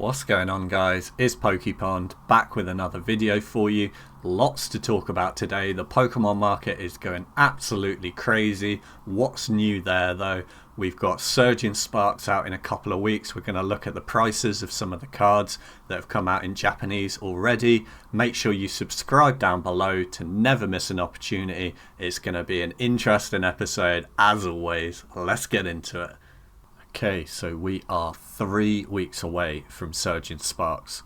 What's going on, guys? It's PokePond back with another video for you. Lots to talk about today. The Pokemon market is going absolutely crazy. What's new there though? We've got Surging Sparks out in a couple of weeks. We're going to look at the prices of some of the cards that have come out in Japanese already. Make sure you subscribe down below to never miss an opportunity. It's going to be an interesting episode as always. Let's get into it. Okay, so we are 3 weeks away from Surging Sparks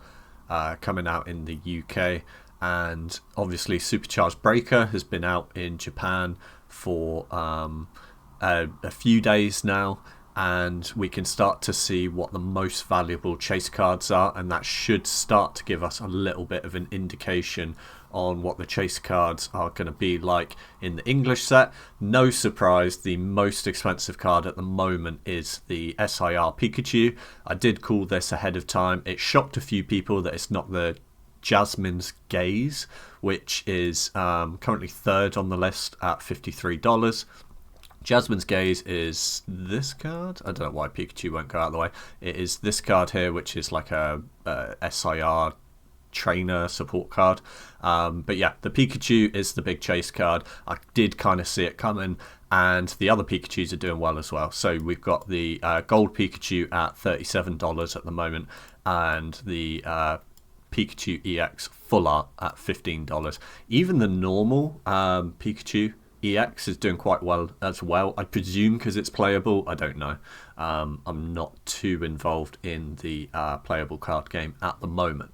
coming out in the UK, and obviously Supercharged Breaker has been out in Japan for a few days now, and we can start to see what the most valuable chase cards are, and that should start to give us a little bit of an indication on what the chase cards are going to be like in the English set. No surprise, the most expensive card at the moment is the SIR Pikachu. I did call this ahead of time. It shocked a few people that it's not the Jasmine's Gaze, which is currently third on the list at $53. Jasmine's Gaze is this card. I don't know why Pikachu won't go out of the way. It is this card here, which is like a SIR trainer support card. But yeah, the Pikachu is the big chase card. I did kind of see it coming, and the other Pikachus are doing well as well. So we've got the gold Pikachu at $37 at the moment, and the Pikachu EX full art at $15. Even the normal Pikachu EX is doing quite well as well. I presume because it's playable. I don't know. I'm not too involved in the playable card game at the moment,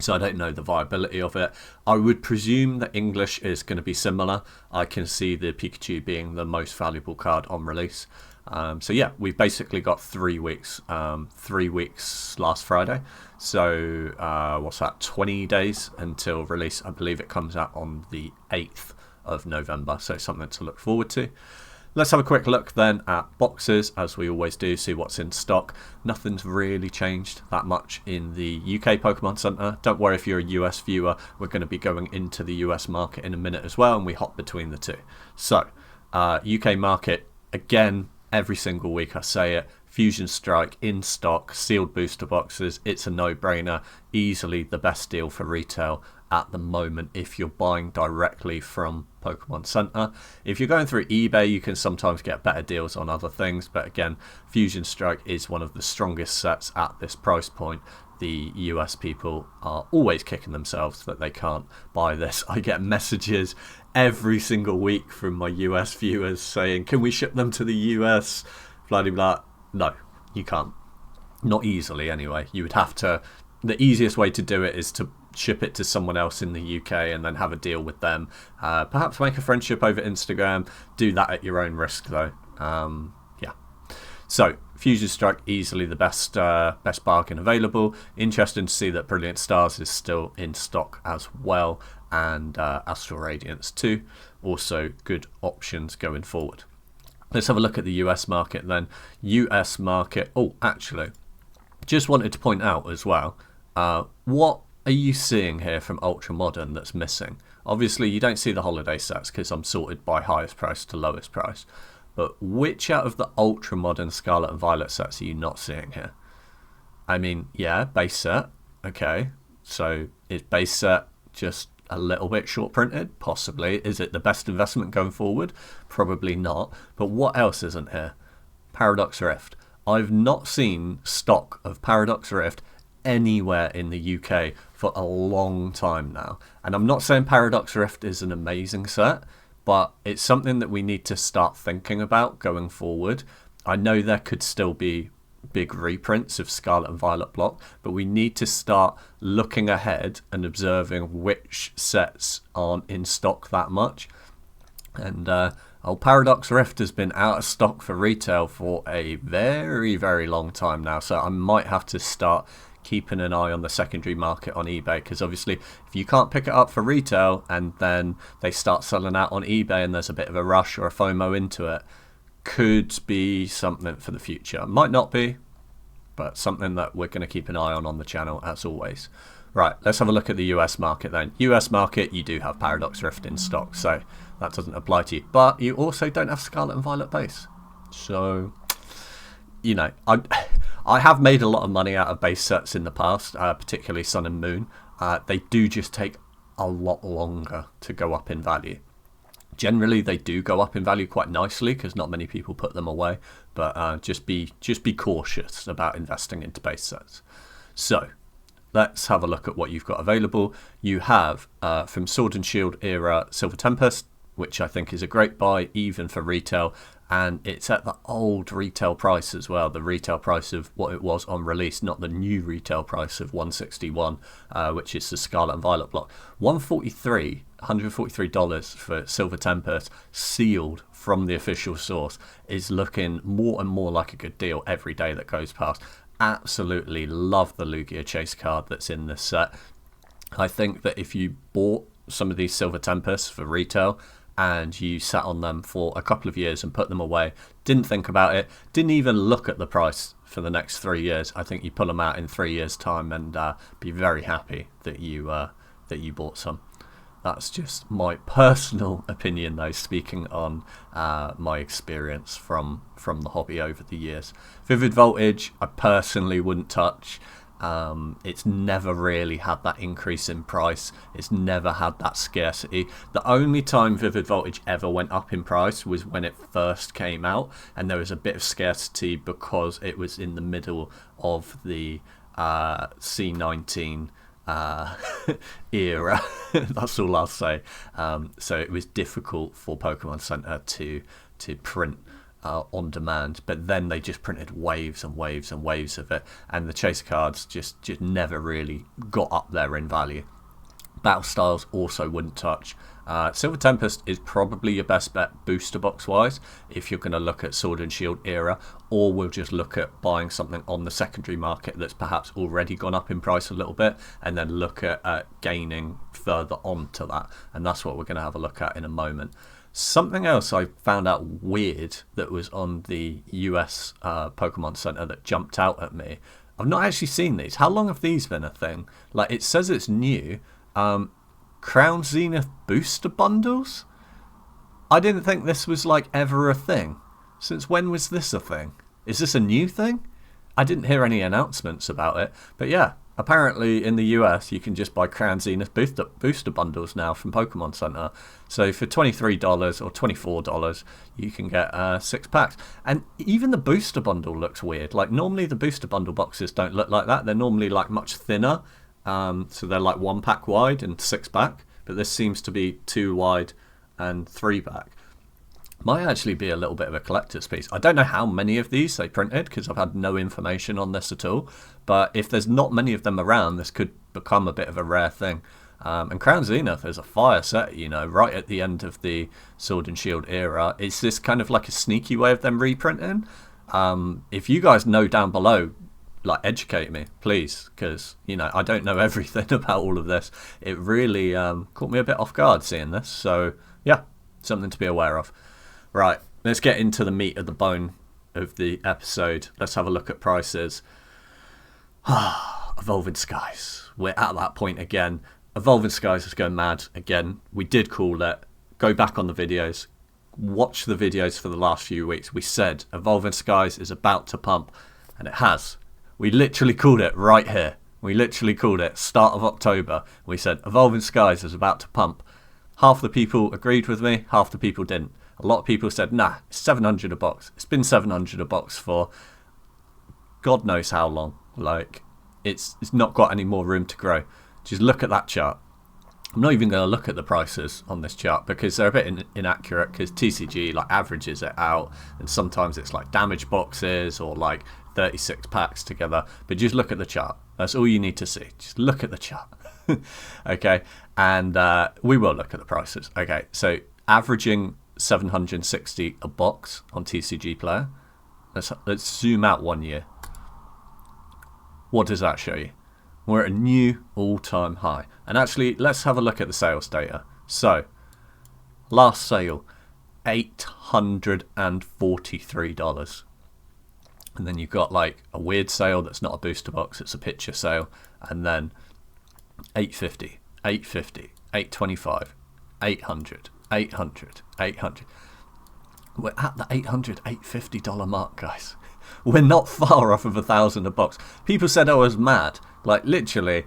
so I don't know the viability of it. I would presume that English is going to be similar. I can see the Pikachu being the most valuable card on release. So yeah, we've basically got 3 weeks. 3 weeks last Friday. So what's that? 20 days until release. I believe it comes out on the 8th of November. So something to look forward to. Let's have a quick look then at boxes, as we always do, see what's in stock. Nothing's really changed that much in the UK Pokemon Center. Don't worry if you're a US viewer, we're going to be going into the US market in a minute as well, and we hop between the two. So, UK market, again, every single week I say it, Fusion Strike in stock, sealed booster boxes. It's a no-brainer, easily the best deal for retail at the moment if you're buying directly from Pokemon Center. If you're going through eBay, you can sometimes get better deals on other things, but again, Fusion Strike is one of the strongest sets at this price point. The US people are always kicking themselves that they can't buy this. I get messages every single week from my US viewers saying, can we ship them to the US? Blah, blah, blah. No, you can't. Not easily anyway. You would have to, the easiest way to do it is to ship it to someone else in the UK and then have a deal with them. Perhaps make a friendship over Instagram. Do that at your own risk though. Yeah. So Fusion Strike, easily the best bargain available. Interesting to see that Brilliant Stars is still in stock as well, and Astral Radiance too. Also good options going forward. Let's have a look at the US market then. US market. Oh, actually, just wanted to point out as well, what are you seeing here from Ultra Modern that's missing? Obviously, you don't see the holiday sets because I'm sorted by highest price to lowest price. But which out of the Ultra Modern Scarlet and Violet sets are you not seeing here? I mean, yeah, base set. Okay, so is base set just a little bit short printed? Possibly. Is it the best investment going forward? Probably not. But what else isn't here? Paradox Rift. I've not seen stock of Paradox Rift anywhere in the UK for a long time now. And I'm not saying Paradox Rift is an amazing set, but it's something that we need to start thinking about going forward. I know there could still be big reprints of Scarlet and Violet block, but we need to start looking ahead and observing which sets aren't in stock that much. And Paradox Rift has been out of stock for retail for a very, very long time now, so I might have to start keeping an eye on the secondary market on eBay, because obviously if you can't pick it up for retail and then they start selling out on eBay and there's a bit of a rush or a FOMO into it, could be something for the future. Might not be, but something that we're going to keep an eye on the channel as always. Right, let's have a look at the US market then. US market, you do have Paradox Rift in stock, so that doesn't apply to you. But you also don't have Scarlet and Violet base. So, you know, I have made a lot of money out of base sets in the past, particularly Sun and Moon. They do just take a lot longer to go up in value. Generally, they do go up in value quite nicely because not many people put them away. But just be cautious about investing into base sets. So let's have a look at what you've got available. You have from Sword and Shield era Silver Tempest, which I think is a great buy even for retail, and it's at the old retail price as well, the retail price of what it was on release, not the new retail price of 161, which is the Scarlet and Violet block. $143 for Silver Tempest sealed from the official source is looking more and more like a good deal every day that goes past. Absolutely love the Lugia Chase card that's in this set. I think that if you bought some of these Silver Tempests for retail and you sat on them for a couple of years and put them away, didn't think about it, didn't even look at the price for the next 3 years, I think you pull them out in 3 years' time and be very happy that you bought some. That's just my personal opinion, though, speaking on my experience from the hobby over the years. Vivid Voltage, I personally wouldn't touch. It's never really had that increase in price. It's never had that scarcity. The only time Vivid Voltage ever went up in price was when it first came out, and there was a bit of scarcity because it was in the middle of the C19 era. That's all I'll say. So it was difficult for Pokemon Center to print on demand, but then they just printed waves and waves and waves of it, and the chase cards just never really got up there in value. Battle Styles also wouldn't touch. Silver Tempest is probably your best bet booster box wise if you're going to look at Sword and Shield era, or we'll just look at buying something on the secondary market that's perhaps already gone up in price a little bit, and then look at gaining further on to that, and that's what we're going to have a look at in a moment. Something else I found out weird that was on the US Pokemon Center that jumped out at me. I've not actually seen these. How long have these been a thing? Like, it says it's new. Crown Zenith booster bundles? I didn't think this was like ever a thing. Since when was this a thing? Is this a new thing? I didn't hear any announcements about it, but yeah, apparently in the US you can just buy Crown Zenith booster bundles now from Pokemon Center. So for $23 or $24 you can get 6 packs. And even the booster bundle looks weird. Like, normally the booster bundle boxes don't look like that. They're normally like much thinner. So they're like 1 pack wide and 6 pack, but this seems to be 2 wide and 3 pack. Might actually be a little bit of a collector's piece. I don't know how many of these they printed because I've had no information on this at all, but if there's not many of them around, this could become a bit of a rare thing. And Crown Zenith is a fire set, you know, right at the end of the Sword and Shield era. Is this kind of like a sneaky way of them reprinting? If you guys know down below, like, educate me, please, because, you know, I don't know everything about all of this. It really caught me a bit off guard seeing this. So, yeah, something to be aware of. Right, let's get into the meat of the bone of the episode. Let's have a look at prices. Evolving Skies. We're at that point again. Evolving Skies is going mad again. We did call it. Go back on the videos. Watch the videos for the last few weeks. We said Evolving Skies is about to pump, and it has. We literally called it right here. We literally called it start of October. We said Evolving Skies is about to pump. Half the people agreed with me, half the people didn't. A lot of people said, nah, it's 700 a box. It's been 700 a box for God knows how long. Like, it's not got any more room to grow. Just look at that chart. I'm not even going to look at the prices on this chart because they're a bit inaccurate, because TCG like averages it out, and sometimes it's like damage boxes or like 36 packs together. But just look at the chart. That's all you need to see. Just look at the chart. Okay, and we will look at the prices. Okay, so averaging 760 a box on TCG Player. Let's zoom out 1 year. What does that show you? We're at a new all-time high. And actually, let's have a look at the sales data. So, last sale, $843. And then you've got like a weird sale that's not a booster box, it's a picture sale. And then $850, $850, $825, $800, $800, $800. We're at the $800, $850 mark, guys. We're not far off of 1,000 a box. People said I was mad. Like literally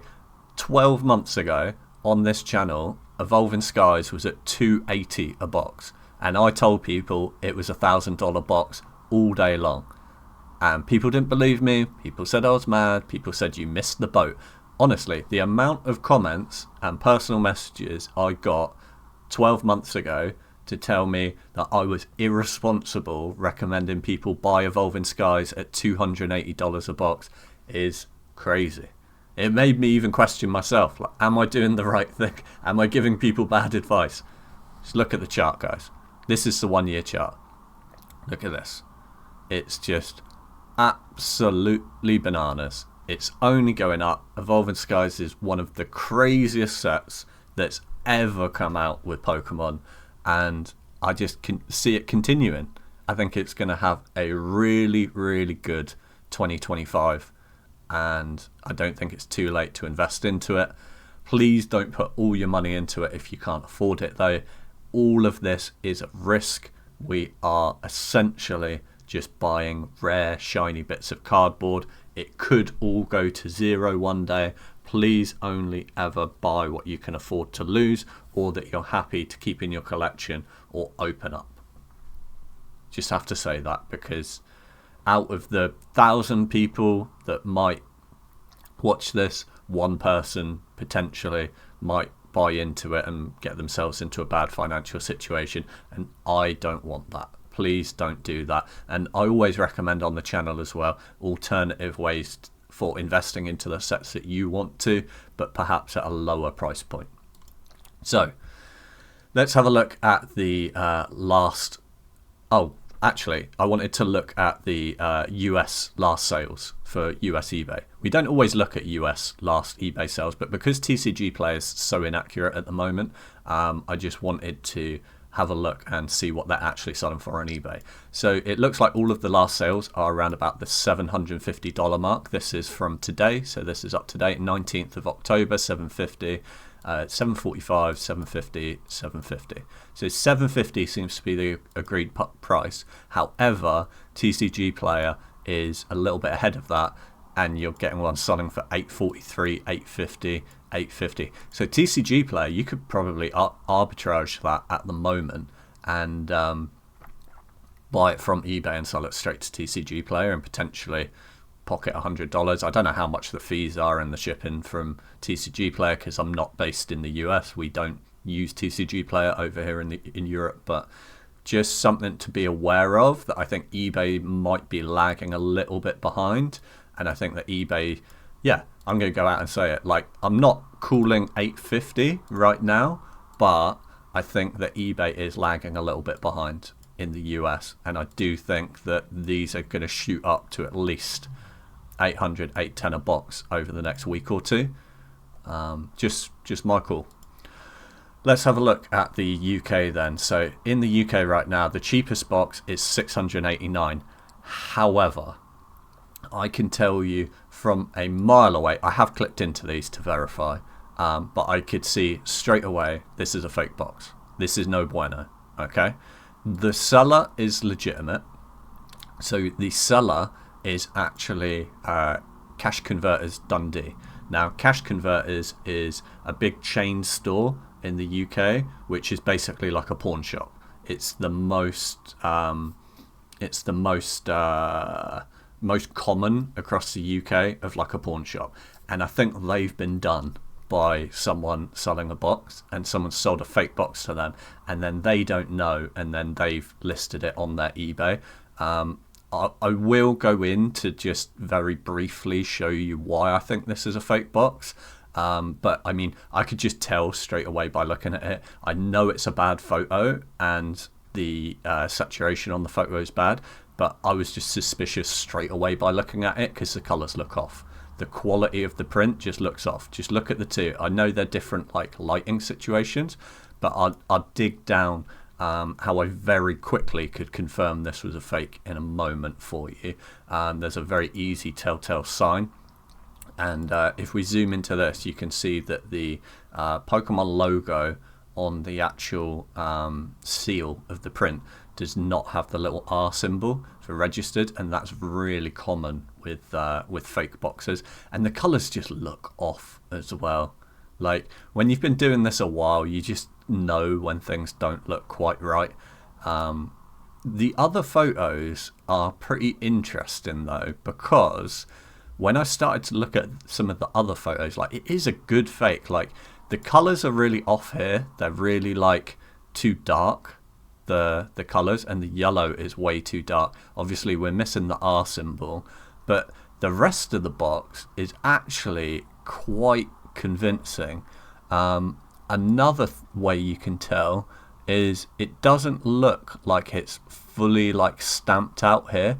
12 months ago on this channel, Evolving Skies was at $280 a box. And I told people it was $1,000 box all day long. And people didn't believe me. People said I was mad. People said you missed the boat. Honestly, the amount of comments and personal messages I got 12 months ago to tell me that I was irresponsible recommending people buy Evolving Skies at $280 a box is crazy. It made me even question myself. Like, am I doing the right thing? Am I giving people bad advice? Just look at the chart, guys. This is the 1 year chart. Look at this. It's just absolutely bananas. It's only going up. Evolving Skies is one of the craziest sets that's ever come out with Pokemon, and I just can see it continuing. I think it's going to have a really, really good 2025, and I don't think it's too late to invest into it. Please don't put all your money into it if you can't afford it, though. All of this is at risk. We are essentially just buying rare, shiny bits of cardboard. It could all go to zero one day. Please only ever buy what you can afford to lose, or that you're happy to keep in your collection or open up. Just have to say that, because out of the 1,000 people that might watch this, one person potentially might buy into it and get themselves into a bad financial situation, and I don't want that. Please don't do that. And I always recommend on the channel as well alternative ways for investing into the sets that you want to, but perhaps at a lower price point. So let's have a look at the last. Oh, actually, I wanted to look at the US last sales for US eBay. We don't always look at US last eBay sales, but because TCG Play is so inaccurate at the moment, I just wanted to have a look and see what they're actually selling for on eBay. So it looks like all of the last sales are around about the $750 mark. This is from today, so this is up to date, 19th of October, 750, 745, 750, 750. So 750 seems to be the agreed price. However, TCG Player is a little bit ahead of that, and you're getting one selling for 843, 850, 850. So TCG Player, you could probably arbitrage that at the moment and buy it from eBay and sell it straight to TCG Player and potentially pocket $100. I don't know how much the fees are and the shipping from TCG Player, because I'm not based in the US. We don't use TCG Player over here in Europe, but just something to be aware of, that I think eBay might be lagging a little bit behind. And I think that eBay, yeah, I'm going to go out and say it, like, I'm not calling 850 right now, but I think that eBay is lagging a little bit behind in the US, and I do think that these are going to shoot up to at least 800, 810 a box over the next week or two. Just my call. Let's have a look at the UK then. So in the UK right now, the cheapest box is $689. However, I can tell you from a mile away, I have clicked into these to verify, but I could see straight away this is a fake box. This is no bueno, okay? The seller is legitimate. So the seller is actually Cash Converters Dundee. Now, Cash Converters is a big chain store in the UK, which is basically like a pawn shop. It's the most most common across the UK of like a pawn shop, and I think they've been done by someone selling a box, and someone sold a fake box to them, and then they don't know, and then they've listed it on their eBay. I will go in to just very briefly show you why I think this is a fake box. But I mean, I could just tell straight away by looking at it. I know it's a bad photo and the saturation on the photo is bad, but I was just suspicious straight away by looking at it because the colors look off. The quality of the print just looks off. Just look at the two. I know they're different like lighting situations, but I'll dig down how I very quickly could confirm this was a fake in a moment for you. There's a very easy telltale sign. And if we zoom into this, you can see that the Pokemon logo on the actual seal of the print does not have the little R symbol. It's for registered, and that's really common with fake boxes. And the colours just look off as well. Like, when you've been doing this a while, you just know when things don't look quite right. The other photos are pretty interesting though, because when I started to look at some of the other photos, like, it is a good fake. Like, the colours are really off here. They're really like too dark, the colours, and the yellow is way too dark. Obviously we're missing the R symbol, but the rest of the box is actually quite convincing. Another way you can tell is it doesn't look like it's fully like stamped out here.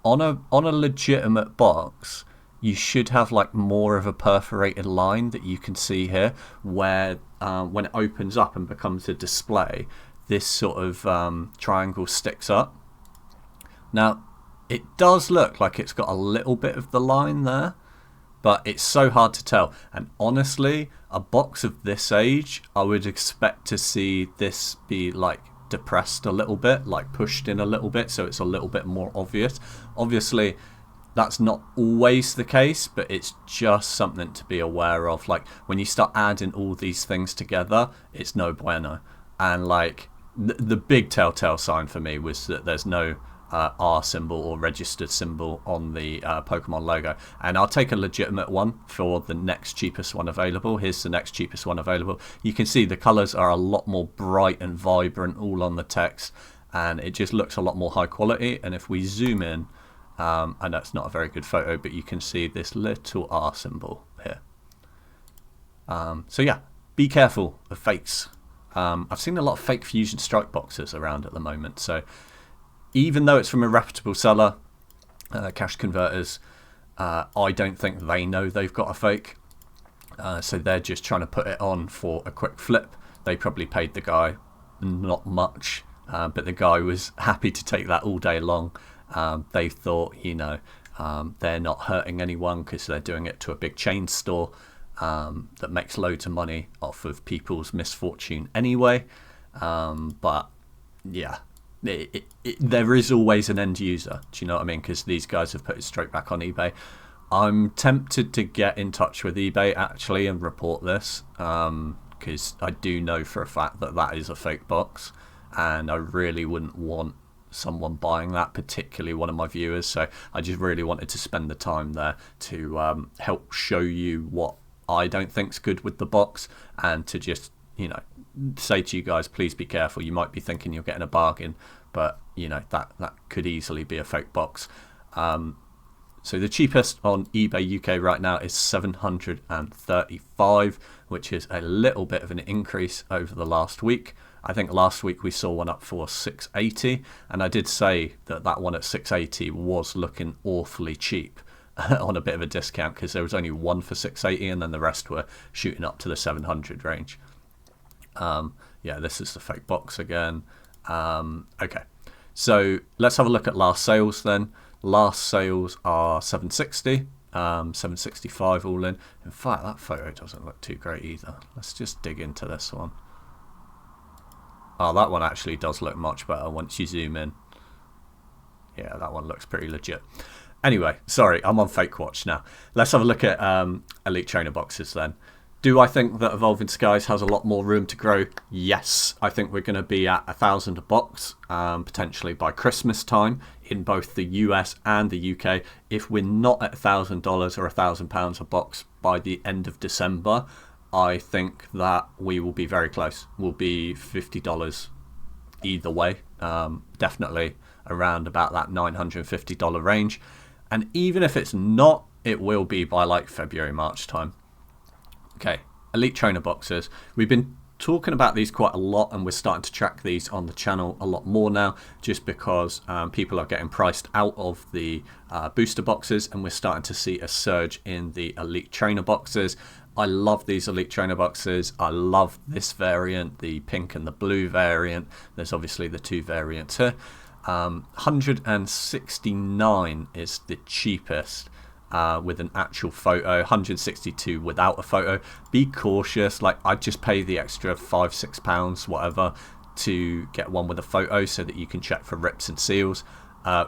On a legitimate box, you should have like more of a perforated line that you can see here, where when it opens up and becomes a display, this sort of triangle sticks up. Now, it does look like it's got a little bit of the line there, but it's so hard to tell. And honestly, a box of this age, I would expect to see this be like depressed a little bit, like pushed in a little bit, so it's a little bit more obvious. Obviously, that's not always the case, but it's just something to be aware of. Like, when you start adding all these things together, it's no bueno. And like, the big telltale sign for me was that there's no R symbol or registered symbol on the Pokemon logo. And I'll take a legitimate one for the next cheapest one available. Here's the next cheapest one available. You can see the colors are a lot more bright and vibrant all on the text, and it just looks a lot more high quality. And if we zoom in, I know it's not a very good photo, but you can see this little R symbol here. So yeah, be careful of fakes. I've seen a lot of fake Fusion Strike boxes around at the moment, so even though it's from a reputable seller, Cash Converters, I don't think they know they've got a fake. So they're just trying to put it on for a quick flip. They probably paid the guy not much, but the guy was happy to take that all day long. They thought, you know, they're not hurting anyone because they're doing it to a big chain store that makes loads of money off of people's misfortune anyway. But yeah. There is always an end user, do you know what I mean? Because these guys have put it straight back on eBay. I'm tempted to get in touch with eBay actually and report this, because I do know for a fact that that is a fake box, and I really wouldn't want someone buying that, particularly one of my viewers. So I just really wanted to spend the time there to help show you what I don't think's good with the box, and to just, you know, say to you guys, please be careful. You might be thinking you're getting a bargain, but you know that could easily be a fake box. So the cheapest on eBay UK right now is $735, which is a little bit of an increase over the last week. I think last week we saw one up for $680, and I did say that one at $680 was looking awfully cheap on a bit of a discount, because there was only one for $680 and then the rest were shooting up to the $700 range. Yeah, this is the fake box again. Okay, so let's have a look at last sales then. Last sales are $760, $765 all in. In fact, that photo doesn't look too great either. Let's just dig into this one. Oh, that one actually does look much better once you zoom in. Yeah, that one looks pretty legit. Anyway, sorry, I'm on Fake Watch now. Let's have a look at Elite Trainer boxes then. Do I think that Evolving Skies has a lot more room to grow? Yes, I think we're going to be at 1,000 a box, potentially by Christmas time in both the US and the UK. If we're not at $1,000 or £1,000 a box by the end of December, I think that we will be very close. We'll be $50 either way, definitely around about that $950 range. And even if it's not, it will be by like February, March time. Okay, Elite Trainer boxes. We've been talking about these quite a lot, and we're starting to track these on the channel a lot more now, just because people are getting priced out of the booster boxes, and we're starting to see a surge in the Elite Trainer boxes. I love these Elite Trainer boxes. I love this variant, the pink and the blue variant. There's obviously the two variants here. 169 is the cheapest. With an actual photo, 162 without a photo. Be cautious, like I'd just pay the extra £5-6 whatever to get one with a photo so that you can check for rips and seals.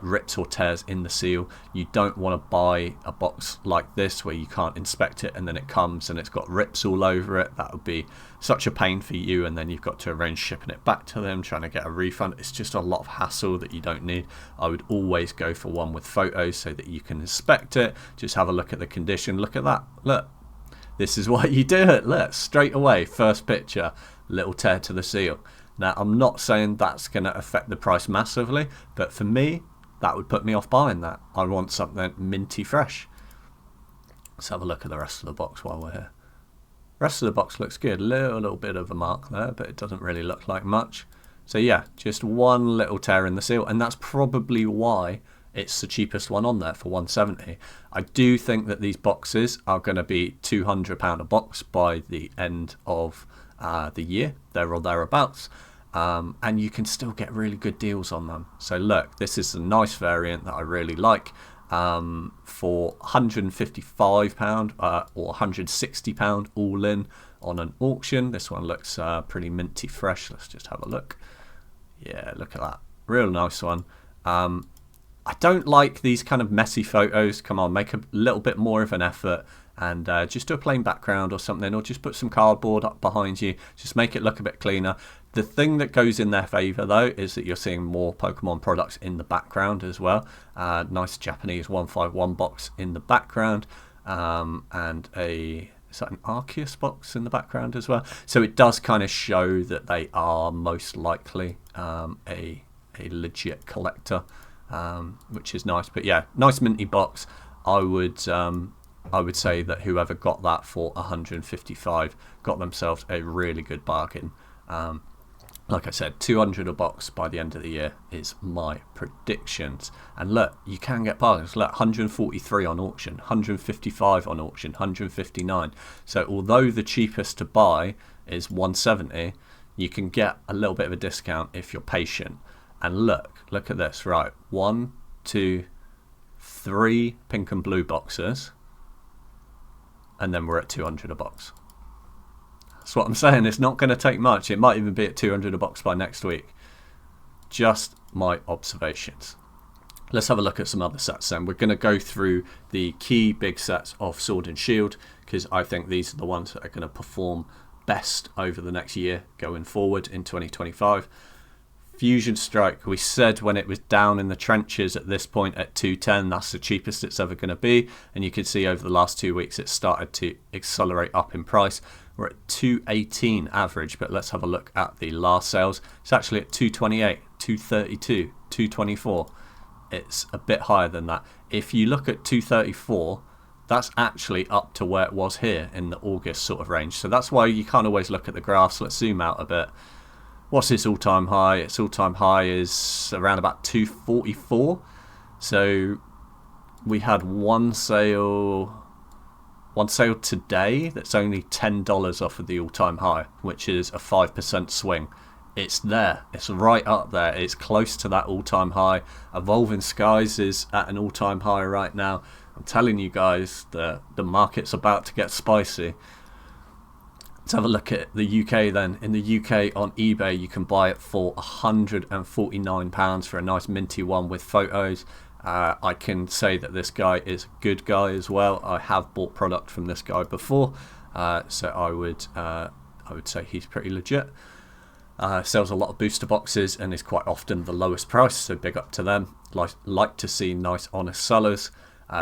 rips or tears in the seal. You don't want to buy a box like this where you can't inspect it and then it comes and it's got rips all over it. That would be such a pain for you, and then you've got to arrange shipping it back to them, trying to get a refund. It's just a lot of hassle that you don't need. I would always go for one with photos so that you can inspect it, just have a look at the condition. Look at that, look, this is why you do it. Look, straight away, first picture, little tear to the seal. Now, I'm not saying that's going to affect the price massively, but for me, that would put me off buying that. I want something minty fresh. Let's have a look at the rest of the box while we're here. Rest of the box looks good. Little bit of a mark there, but it doesn't really look like much. So yeah, just one little tear in the seal, and that's probably why it's the cheapest one on there for $170. I do think that these boxes are going to be £200 a box by the end of the year, there or thereabouts, and you can still get really good deals on them. So look, this is a nice variant that I really like, for £155 or £160 all in on an auction. This one looks pretty minty fresh. Let's just have a look. Yeah, look at that, real nice one. I don't like these kind of messy photos. Come on, make a little bit more of an effort and just do a plain background or something, or just put some cardboard up behind you, just make it look a bit cleaner. The thing that goes in their favour though is that you're seeing more Pokemon products in the background as well. Nice Japanese 151 box in the background, and is that an Arceus box in the background as well? So it does kind of show that they are most likely a legit collector, which is nice. But yeah, nice minty box. I would say that whoever got that for $155 got themselves a really good bargain. Like I said, $200 a box by the end of the year is my predictions. And look, you can get bargains. Look, $143 on auction, $155 on auction, $159. So although the cheapest to buy is $170, you can get a little bit of a discount if you're patient. And look at this, right? 1, 2, 3 pink and blue boxes, and then we're at $200 a box. That's what I'm saying. It's not going to take much. It might even be at $200 a box by next week. Just my observations. Let's have a look at some other sets then. We're going to go through the key big sets of Sword and Shield, because I think these are the ones that are going to perform best over the next year going forward in 2025. Fusion Strike, we said when it was down in the trenches at this point at 210, that's the cheapest it's ever going to be, and you can see over the last 2 weeks it started to accelerate up in price. We're at 218 average, but let's have a look at the last sales. It's actually at 228, 232, 224. It's a bit higher than that. If you look at 234, that's actually up to where it was here in the August sort of range. So that's why you can't always look at the graphs. Let's zoom out a bit. What's its all-time high? Its all-time high is around about 244. So we had one sale today that's only $10 off of the all-time high, which is a 5% swing. It's there. It's right up there. It's close to that all-time high. Evolving Skies is at an all-time high right now. I'm telling you guys, the market's about to get spicy. Let's have a look at the UK then. In the UK on eBay, you can buy it for £149 for a nice minty one with photos. I can say that this guy is a good guy as well. I have bought product from this guy before, so I would say he's pretty legit. Sells a lot of booster boxes and is quite often the lowest price, so big up to them. Like to see nice honest sellers.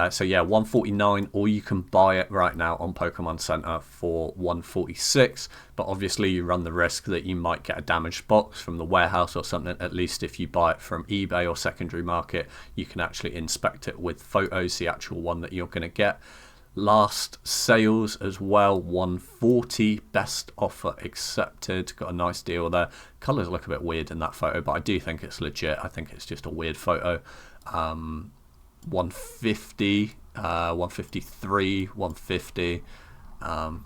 So yeah, $149, or you can buy it right now on Pokemon Center for $146, but obviously you run the risk that you might get a damaged box from the warehouse or something. At least if you buy it from eBay or secondary market, you can actually inspect it with photos, the actual one that you're going to get. Last sales as well, $140, best offer accepted. Got a nice deal there. Colors look a bit weird in that photo, but I do think it's legit. I think it's just a weird photo. 150, 153, 150.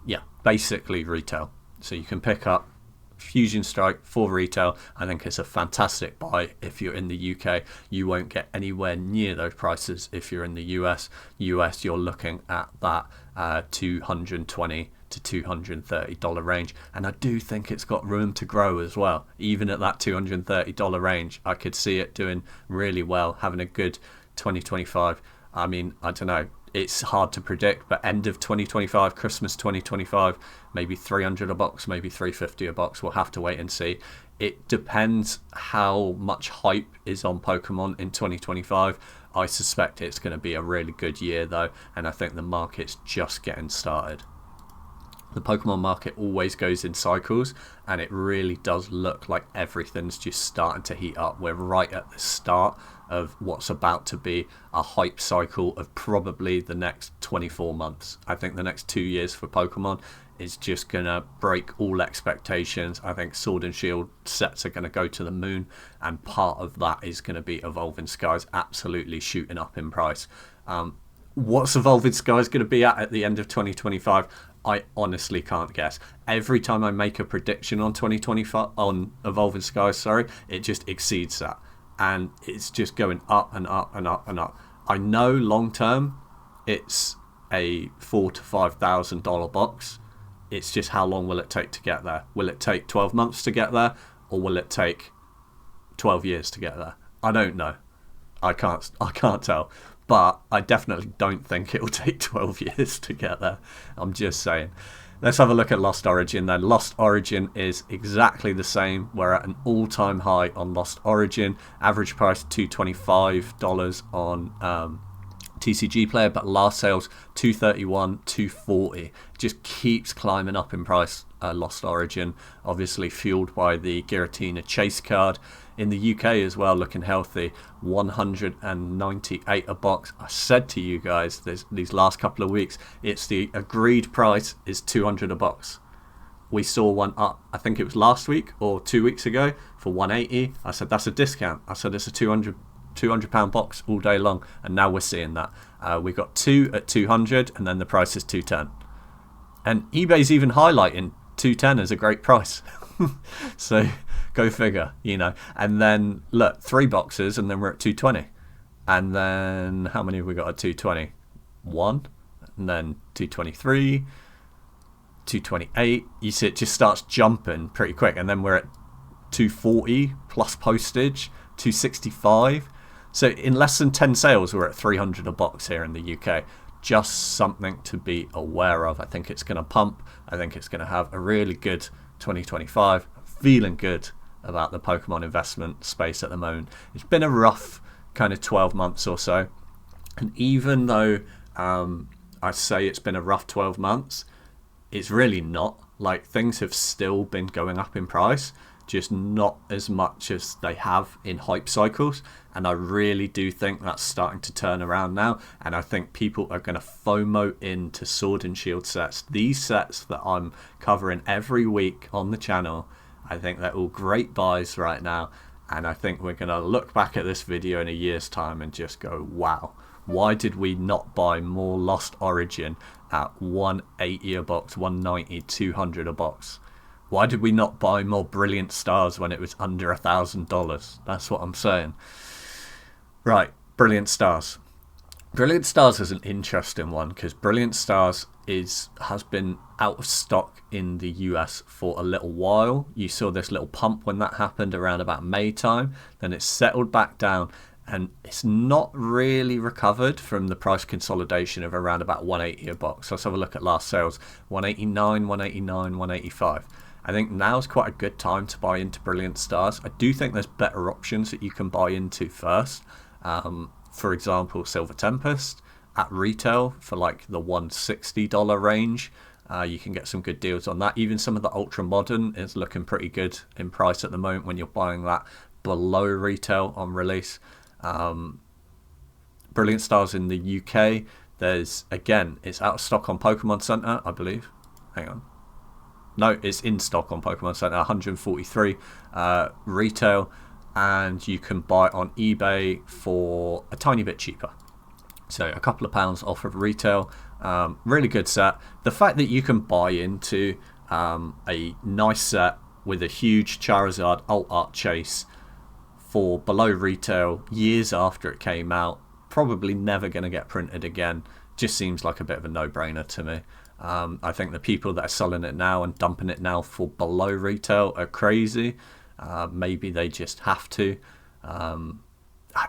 Yeah, basically retail. So you can pick up Fusion Strike for retail. I think it's a fantastic buy if you're in the UK. You won't get anywhere near those prices if you're in the US. You're looking at that $220 to $230 range, and I do think it's got room to grow as well. Even at that $230 range, I could see it doing really well, having a good 2025. I mean, I don't know, it's hard to predict, but end of 2025, Christmas 2025, maybe 300 a box, maybe 350 a box. We'll have to wait and see. It depends how much hype is on Pokemon in 2025. I suspect it's going to be a really good year though, and I think the market's just getting started. The Pokemon market always goes in cycles, and it really does look like everything's just starting to heat up. We're right at the start of what's about to be a hype cycle of probably the next 24 months. I think the next 2 years for Pokemon is just going to break all expectations. I think Sword and Shield sets are going to go to the moon, and part of that is going to be Evolving Skies absolutely shooting up in price. What's Evolving Skies going to be at the end of 2025? I honestly can't guess. Every time I make a prediction on 2025 on Evolving Skies, it just exceeds that, and it's just going up and up and up and up. I know long term it's a $4,000 to $5,000 box. It's just how long will it take to get there? Will it take 12 months to get there, or will it take 12 years to get there? I don't know. I can't tell. But I definitely don't think it will take 12 years to get there. I'm just saying. Let's have a look at Lost Origin then. Lost Origin is exactly the same. We're at an all-time high on Lost Origin. Average price $225 on TCG Player, but last sales $231, $240. Just keeps climbing up in price. Lost Origin, obviously fueled by the Giratina Chase card. In the UK as well, looking healthy, $198 a box. I said to you guys these last couple of weeks, it's the agreed price is $200 a box. We saw one up, I think it was last week or 2 weeks ago, for $180. I said that's a discount. I said it's a £200 box all day long, and now we're seeing that. We got two at $200, and then the price is $210. And eBay's even highlighting $210 as a great price. So go figure, And then look, 3 boxes, and then we're at $220. And then how many have we got at $220? 1, and then $223, $228. You see, it just starts jumping pretty quick, and then we're at $240 plus postage, $265. So in less than 10 sales, we're at $300 a box here in the UK. Just something to be aware of. I think it's going to pump. I think it's going to have a really good 2025. Feeling good about the Pokemon investment space at the moment. It's been a rough kind of 12 months or so. And even though I say it's been a rough 12 months, it's really not. Like, things have still been going up in price, just not as much as they have in hype cycles. And I really do think that's starting to turn around now. And I think people are going to FOMO into Sword and Shield sets. These sets that I'm covering every week on the channel, I think they're all great buys right now. And I think we're going to look back at this video in a year's time and just go, wow, why did we not buy more Lost Origin at $180 a box, $190, $200 a box? Why did we not buy more Brilliant Stars when it was under $1,000? That's what I'm saying. Right, Brilliant Stars. Brilliant Stars is an interesting one because Brilliant Stars has been out of stock in the US for a little while. You saw this little pump when that happened around about May time. Then it's settled back down, and it's not really recovered from the price consolidation of around about $180 a box. Let's have a look at last sales. $189, $189, $185. I think now's quite a good time to buy into Brilliant Stars. I do think there's better options that you can buy into first. For example, Silver Tempest at retail for like the $160 range. You can get some good deals on that. Even some of the Ultra Modern is looking pretty good in price at the moment when you're buying that below retail on release. Brilliant Stars in the UK, it's out of stock on Pokemon Center, I believe. Hang on. No, it's in stock on Pokemon Center, 143 retail, and you can buy on eBay for a tiny bit cheaper. So a couple of pounds off of retail. Really good set. The fact that you can buy into a nice set with a huge Charizard Alt Art Chase for below retail years after it came out, probably never going to get printed again, just seems like a bit of a no-brainer to me. I think the people that are selling it now and dumping it now for below retail are crazy. Maybe they just have to.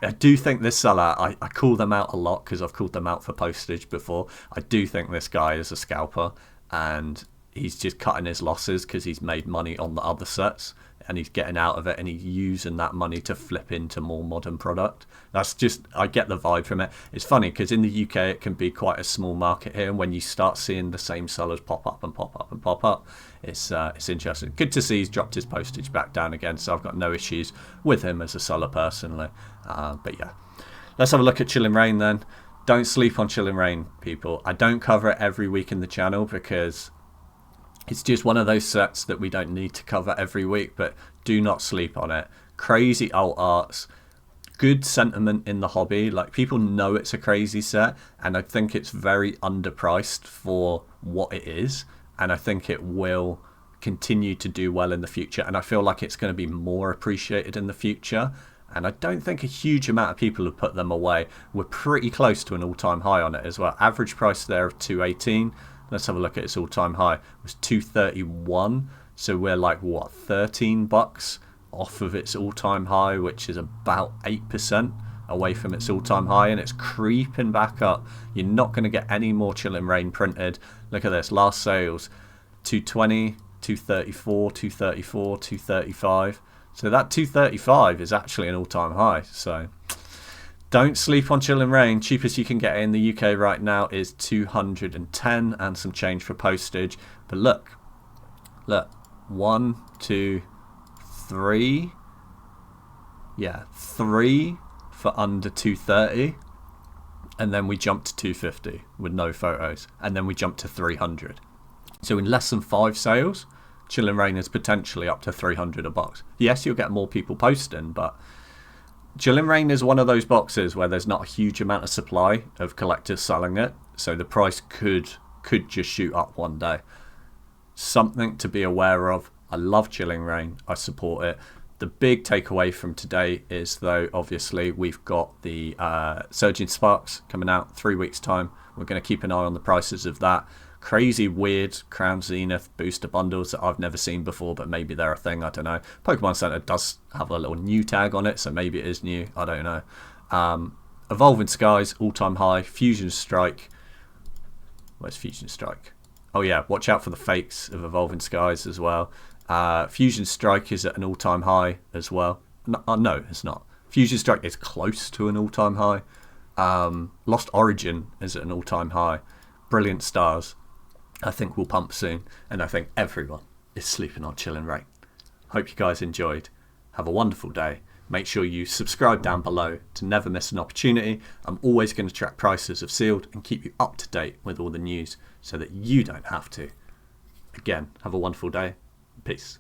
I do think this seller, I call them out a lot because I've called them out for postage before. I do think this guy is a scalper, and he's just cutting his losses because he's made money on the other sets and he's getting out of it, and he's using that money to flip into more modern product. That's just, I get the vibe from it. It's funny because in the UK it can be quite a small market here, and when you start seeing the same sellers pop up and pop up and pop up, it's interesting. Good to see he's dropped his postage back down again, so I've got no issues with him as a seller personally. But yeah, let's have a look at Chilling Reign then. Don't sleep on Chilling Reign, people. I don't cover it every week in the channel because it's just one of those sets that we don't need to cover every week, but do not sleep on it. Crazy alt arts, good sentiment in the hobby. Like, people know it's a crazy set, and I think it's very underpriced for what it is, and I think it will continue to do well in the future, and I feel like it's going to be more appreciated in the future. And I don't think a huge amount of people have put them away. We're pretty close to an all-time high on it as well. Average price there of 218. Let's have a look at its all-time high. It was 231, so we're like, what, 13 bucks off of its all-time high, which is about 8% away from its all-time high, and it's creeping back up. You're not going to get any more Chilling Reign printed. Look at this, last sales, 220, 234, 234, 235. So that 235 is actually an all-time high, so don't sleep on Chilling Reign. Cheapest you can get in the UK right now is 210 and some change for postage. But look, 1, 2, 3. Yeah, 3 for under 230. And then we jumped to 250 with no photos. And then we jumped to 300. So in less than 5 sales, Chilling Reign is potentially up to 300 a box. Yes, you'll get more people posting, but Chilling Reign is one of those boxes where there's not a huge amount of supply of collectors selling it, so the price could just shoot up one day. Something to be aware of. I love Chilling Reign. I support it. The big takeaway from today is, though, obviously we've got the Surging Sparks coming out 3 weeks time. We're going to keep an eye on the prices of that. Crazy weird Crown Zenith booster bundles that I've never seen before, but maybe they're a thing, I don't know. Pokemon Center does have a little new tag on it, so maybe it is new, I don't know. Evolving Skies, all-time high. Fusion Strike, where's Fusion Strike? Oh yeah, watch out for the fakes of Evolving Skies as well. Fusion Strike is at an all-time high as well. No, it's not. Fusion Strike is close to an all-time high. Lost Origin is at an all-time high. Brilliant Stars, I think, will pump soon, and I think everyone is sleeping on Chilling Reign. Hope you guys enjoyed. Have a wonderful day. Make sure you subscribe down below to never miss an opportunity. I'm always going to track prices of sealed and keep you up to date with all the news so that you don't have to. Again, have a wonderful day. Peace.